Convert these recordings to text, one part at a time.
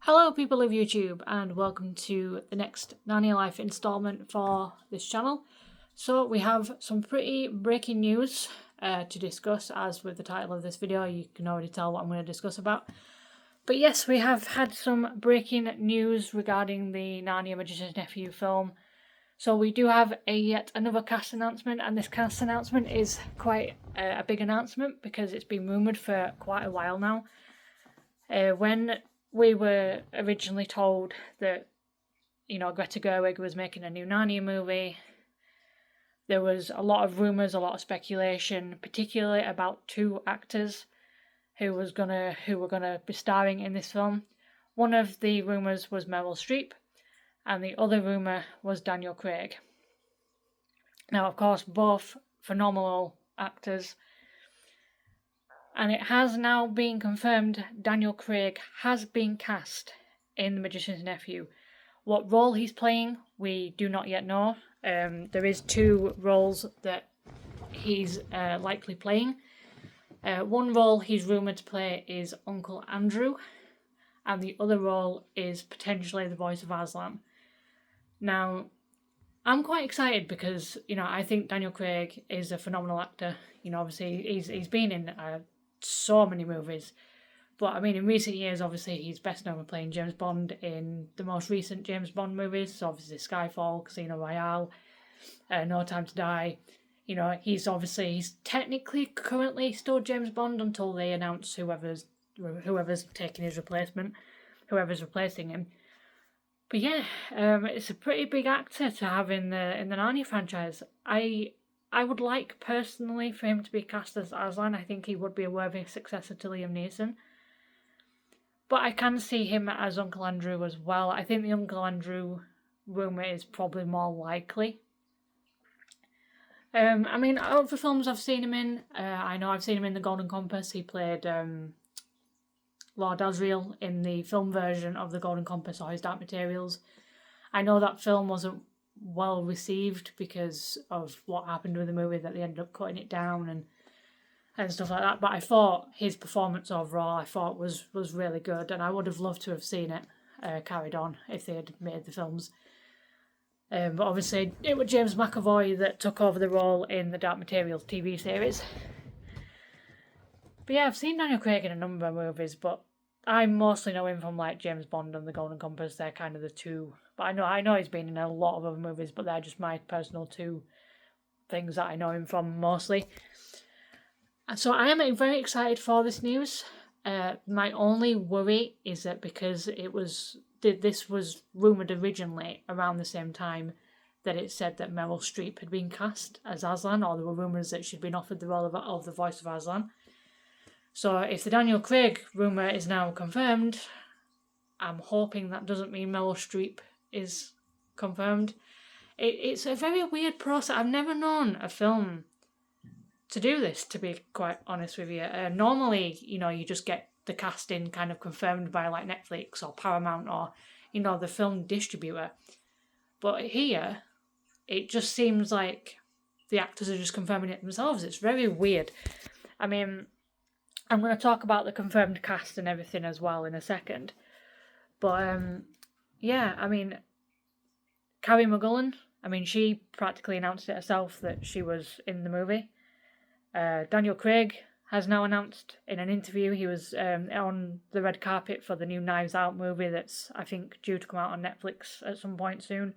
Hello people of YouTube and welcome to the next Narnia Life installment for this channel. So we have some pretty breaking news to discuss, as with the title of this video you can already tell what I'm going to discuss about. But yes, we have had some breaking news regarding the Narnia Magicians Nephew film. So we do have yet another cast announcement, and this cast announcement is quite a big announcement because it's been rumoured for quite a while now. When we were originally told that, Greta Gerwig was making a new Narnia movie, there was a lot of rumours, a lot of speculation, particularly about two actors who were gonna be starring in this film. One of the rumours was Meryl Streep, and the other rumour was Daniel Craig. Now, of course, both phenomenal actors. And it has now been confirmed Daniel Craig has been cast in The Magician's Nephew. What role he's playing, we do not yet know. There is two roles that he's likely playing. One role he's rumoured to play is Uncle Andrew, and the other role is potentially the voice of Aslan. Now, I'm quite excited because, I think Daniel Craig is a phenomenal actor. Obviously he's been in so many movies, but in recent years, obviously he's best known for playing James Bond in the most recent James Bond movies, so obviously Skyfall, Casino Royale, No Time to Die. He's technically currently still James Bond until they announce whoever's taking his replacement, whoever's replacing him. But yeah, it's a pretty big actor to have in the Narnia franchise. I would like, personally, for him to be cast as Aslan. I think he would be a worthy successor to Liam Neeson. But I can see him as Uncle Andrew as well. I think the Uncle Andrew rumour is probably more likely. Out of the films I've seen him in, I know I've seen him in The Golden Compass. He played Lord Asriel in the film version of The Golden Compass, or His Dark Materials. I know that film wasn't well received because of what happened with the movie, that they ended up cutting it down and stuff like that, but I thought his performance overall was really good, and I would have loved to have seen it carried on if they had made the films. But obviously it was James McAvoy that took over the role in the Dark Materials TV series. But yeah, I've seen Daniel Craig in a number of movies, but I mostly know him from like James Bond and The Golden Compass. They're kind of the two. But I know he's been in a lot of other movies, but they're just my personal two things that I know him from mostly. So I am very excited for this news. My only worry is that because this was rumoured originally around the same time that it said that Meryl Streep had been cast as Aslan, or there were rumours that she'd been offered the role of the voice of Aslan. So if the Daniel Craig rumour is now confirmed, I'm hoping that doesn't mean Meryl Streep is confirmed. It's a very weird process. I've never known a film to do this, to be quite honest with you. Normally, you just get the casting kind of confirmed by like Netflix or Paramount or, the film distributor. But here, it just seems like the actors are just confirming it themselves. It's very weird. I'm going to talk about the confirmed cast and everything as well in a second. But, Carrie Mulligan, she practically announced it herself that she was in the movie. Daniel Craig has now announced in an interview he was on the red carpet for the new Knives Out movie that's, I think, due to come out on Netflix at some point soon.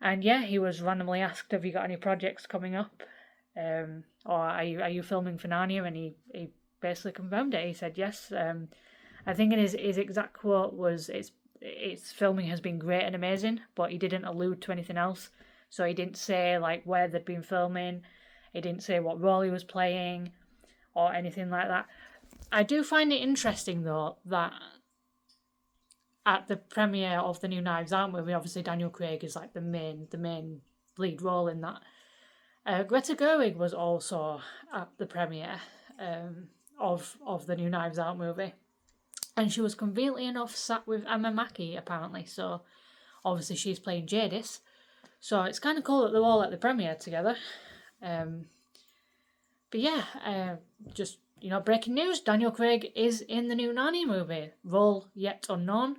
And yeah, he was randomly asked, have you got any projects coming up? Or are you filming for Narnia? And he basically confirmed it. He said yes. I think in his exact quote was, its filming has been great and amazing, but he didn't allude to anything else. So he didn't say like where they'd been filming. He didn't say what role he was playing or anything like that. I do find it interesting though that at the premiere of the new Knives Out movie, obviously Daniel Craig is like the main lead role in that. Greta Gerwig was also at the premiere of the new Knives Out movie, and she was conveniently enough sat with Emma Mackey apparently. So obviously she's playing Jadis. So it's kind of cool that they're all at the premiere together. But yeah, just breaking news, Daniel Craig is in the new Narnia movie. Role yet unknown.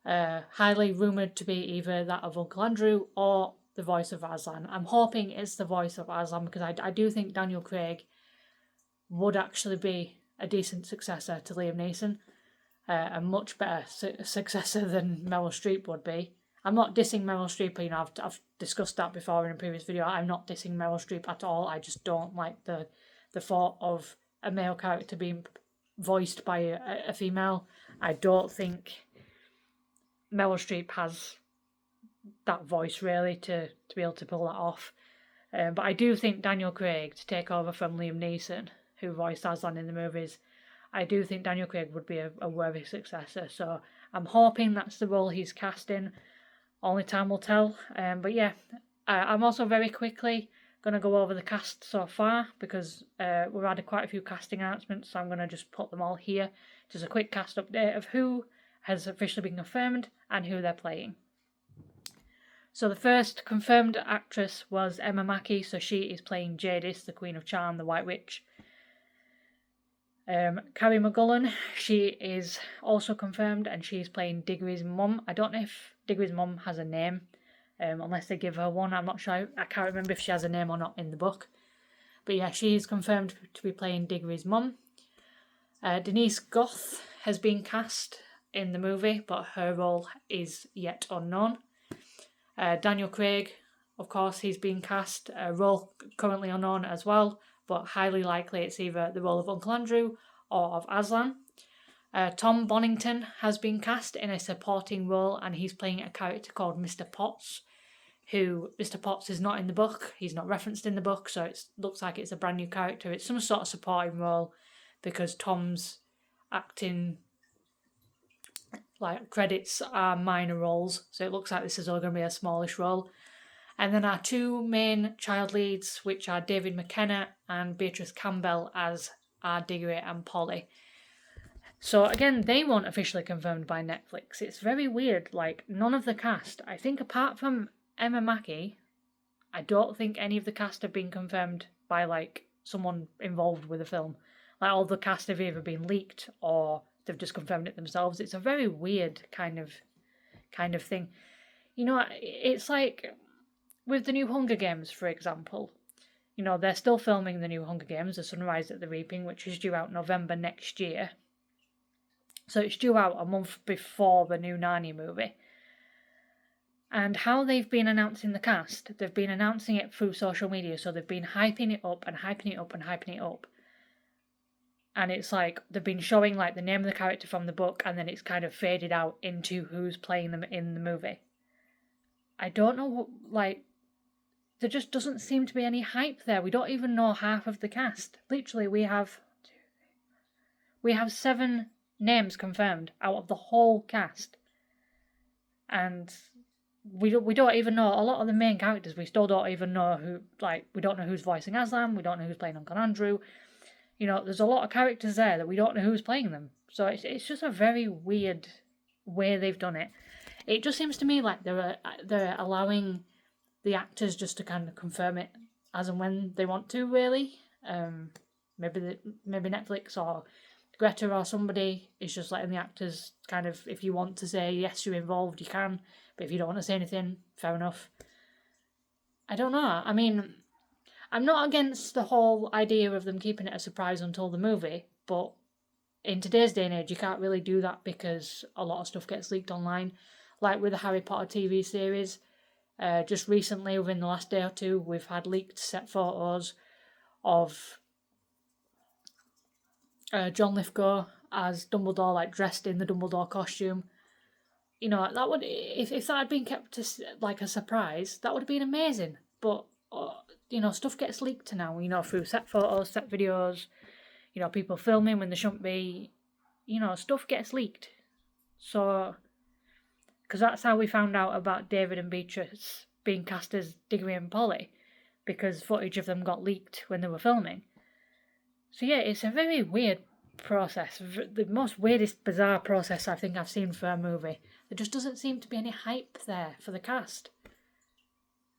Highly rumoured to be either that of Uncle Andrew or the voice of Aslan. I'm hoping it's the voice of Aslan because I do think Daniel Craig would actually be a decent successor to Liam Neeson. A much better successor than Meryl Streep would be. I'm not dissing Meryl Streep, I've discussed that before in a previous video. I'm not dissing Meryl Streep at all. I just don't like the thought of a male character being voiced by a female. I don't think Meryl Streep has that voice really to be able to pull that off. But I do think Daniel Craig to take over from Liam Neeson, who voiced Aslan in the movies, I do think Daniel Craig would be a worthy successor. So I'm hoping that's the role he's casting. Only time will tell. But yeah, I'm also very quickly going to go over the cast so far because we've had quite a few casting announcements, so I'm going to just put them all here. Just a quick cast update of who has officially been confirmed and who they're playing. So the first confirmed actress was Emma Mackey, so she is playing Jadis, the Queen of Charm, the White Witch. Carrie McGullen, she is also confirmed and she's playing Diggory's mum. I don't know if Diggory's mum has a name, unless they give her one. I'm not sure. I can't remember if she has a name or not in the book. But yeah, she is confirmed to be playing Diggory's mum. Denise Gough has been cast in the movie, but her role is yet unknown. Daniel Craig, of course, he's been cast. A role currently unknown as well, but highly likely it's either the role of Uncle Andrew or of Aslan. Tom Bonington has been cast in a supporting role and he's playing a character called Mr. Potts, who Mr. Potts is not in the book. He's not referenced in the book, so it looks like it's a brand new character. It's some sort of supporting role because Tom's acting credits are minor roles, so it looks like this is all going to be a smallish role. And then our two main child leads, which are David McKenna and Beatrice Campbell as are Diggory and Polly. So again, they weren't officially confirmed by Netflix. It's very weird, none of the cast, I think apart from Emma Mackey, I don't think any of the cast have been confirmed by someone involved with the film. All the cast have either been leaked or they've just confirmed it themselves. It's a very weird kind of thing. It's like with the new Hunger Games, for example. They're still filming the new Hunger Games, The Sunrise at the Reaping, which is due out November next year. So it's due out a month before the new Narnia movie. And how they've been announcing the cast, they've been announcing it through social media, so they've been hyping it up and hyping it up and hyping it up. And it's they've been showing the name of the character from the book and then it's kind of faded out into who's playing them in the movie. I don't know what, there just doesn't seem to be any hype there. We don't even know half of the cast. Literally, we have 7 names confirmed out of the whole cast. And we don't even know a lot of the main characters. We still don't even know who, we don't know who's voicing Aslan, we don't know who's playing Uncle Andrew. There's a lot of characters there that we don't know who's playing them. So it's just a very weird way they've done it. It just seems to me like they're allowing the actors just to kind of confirm it as and when they want to, really. Maybe Netflix or Greta or somebody is just letting the actors kind of, if you want to say yes, you're involved, you can. But if you don't want to say anything, fair enough. I don't know. I mean, I'm not against the whole idea of them keeping it a surprise until the movie, but in today's day and age, you can't really do that because a lot of stuff gets leaked online. Like with the Harry Potter TV series, just recently, within the last day or two, we've had leaked set photos of John Lithgow as Dumbledore, dressed in the Dumbledore costume. That would, if that had been kept as a surprise, that would have been amazing. But stuff gets leaked now. Through set photos, set videos. People filming when they shouldn't be. Stuff gets leaked. So, because that's how we found out about David and Beatrice being cast as Diggory and Polly, because footage of them got leaked when they were filming. So yeah, it's a very weird process. The most weirdest, bizarre process I think I've seen for a movie. There just doesn't seem to be any hype there for the cast.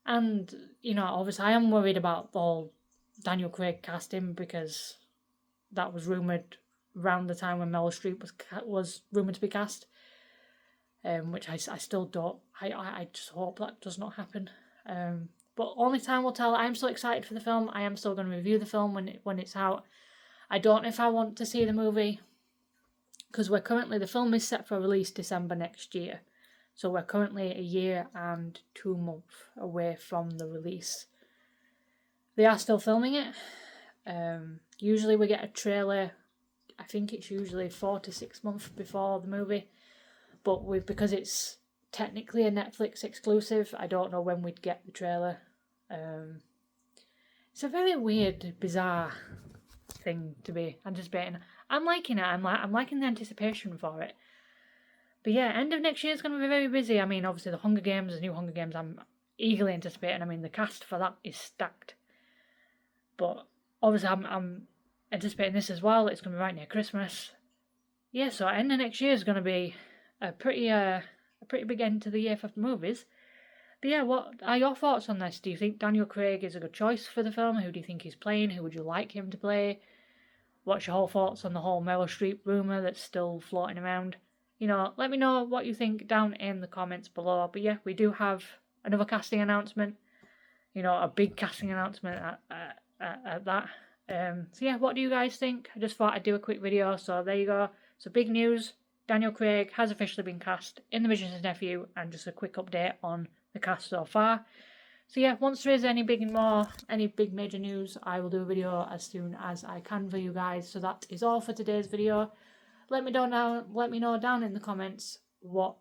And, obviously I am worried about the whole Daniel Craig casting because that was rumoured around the time when Meryl Streep was rumoured to be cast. Which I still don't. I just hope that does not happen. But only time will tell. I'm still excited for the film. I am still going to review the film when it's out. I don't know if I want to see the movie, because the film is set for release December next year. So we're currently a year and 2 months away from the release. They are still filming it. Usually we get a trailer, I think it's usually 4 to 6 months before the movie. But because it's technically a Netflix exclusive, I don't know when we'd get the trailer. It's a very weird, bizarre thing to be anticipating. I'm liking it. I'm liking the anticipation for it. But yeah, end of next year is going to be very busy. I mean, obviously the new Hunger Games, I'm eagerly anticipating. I mean, the cast for that is stacked. But obviously I'm anticipating this as well. It's going to be right near Christmas. Yeah, so end of next year is going to be a pretty big end to the year for the movies. But yeah, what are your thoughts on this? Do you think Daniel Craig is a good choice for the film? Who do you think he's playing? Who would you like him to play? What's your whole thoughts on the whole Meryl Streep rumour that's still floating around? Let me know what you think down in the comments below. But yeah, we do have another casting announcement. A big casting announcement at that. So yeah, what do you guys think? I just thought I'd do a quick video, so there you go. So big news. Daniel Craig has officially been cast in The Magicians Nephew, and just a quick update on the cast so far. So yeah, once there is any big major news, I will do a video as soon as I can for you guys. So that is all for today's video. Let me know down in the comments what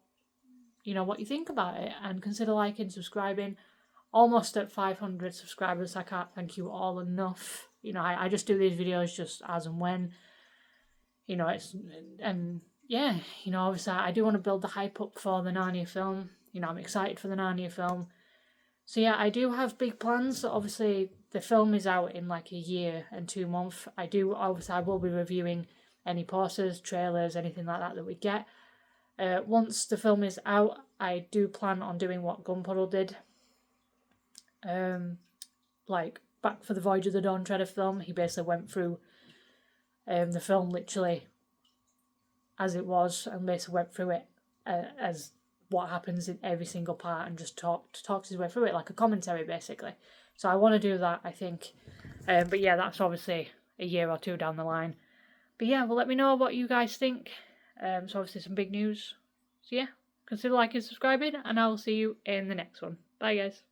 you think about it, and consider liking, subscribing. Almost at 500 subscribers. I can't thank you all enough. I just do these videos just as and when. Obviously I do want to build the hype up for the Narnia film. I'm excited for the Narnia film. So yeah, I do have big plans. Obviously, the film is out in like a year and 2 months. I will be reviewing any posters, trailers, anything like that we get. Once the film is out, I do plan on doing what Gunpuddle did. Like back for the Voyage of the Dawn Treader film, he basically went through the film literally as it was, and basically went through it as what happens in every single part, and just talks his way through it like a commentary basically. So I want to do that, I think. But yeah, that's obviously a year or 2 down the line. But yeah, well, let me know what you guys think. So obviously some big news. So yeah, consider liking and subscribing, and I will see you in the next one. Bye guys.